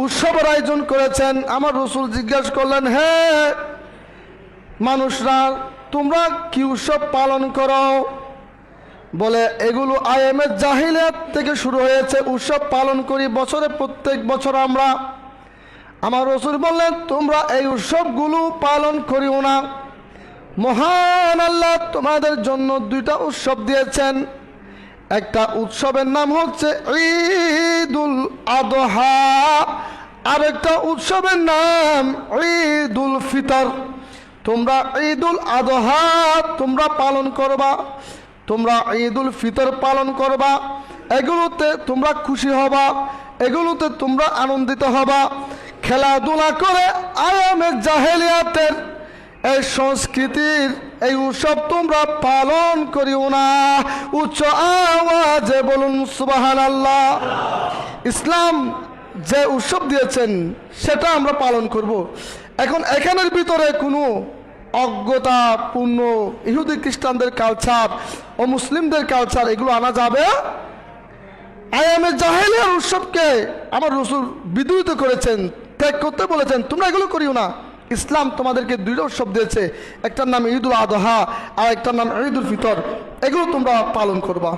উৎসবের আয়োজন করেছেন। আমার রাসূল জিজ্ঞাসা করলেন, হে মানুষরা, তোমরা কি উৎসব পালন করো? বলে, এগুলো আইএমএ জাহিলিয়াত থেকে শুরু হয়েছে, উৎসব পালন করি বছরে, প্রত্যেক বছর আমরা। আমার রাসূল বললেন, তোমরা এই উৎসবগুলো পালন করিও না। মহান আল্লাহ তোমাদের জন্য দুইটা উৎসব দিয়েছেন। একটা উৎসবের নাম হচ্ছে ঈদুল আদহা, আর একটা উৎসবের নাম ঈদুল ফিতর। তোমরা ঈদুল আদহা তোমরা পালন করবা, তোমরা ঈদুল ফিতর পালন করবা। এগুলোতে তোমরা খুশি হবা, এগুলোতে তোমরা আনন্দিত হবা। খেলাধুলা করে আয়ামে জাহেলিয়াতের এই সংস্কৃতির এই উৎসব তোমরা পালন করিও না। উচ্চ আওয়াজে বলুন সুবহানাল্লাহ। ইসলাম যে উৎসব দিয়েছেন সেটা আমরা পালন করব। এখন এখানের ভিতরে কোনো অজ্ঞতাপূর্ণ ইহুদি খ্রিস্টানদের কালচার ও মুসলিমদের কালচার এগুলো আনা যাবে। আয়ামে জাহেলিয়ার উৎসবকে আমার রাসূল বিদ্রোহিত করেছেন, ত্যাগ করতে বলেছেন। তোমরা এগুলো করিও না। ইসলাম তোমাদেরকে দুইটা উৎসব দিয়েছে, একটার নাম ঈদুল আদহা আর একটার নাম ঈদুল ফিতর। এগুলো তোমরা পালন করবা।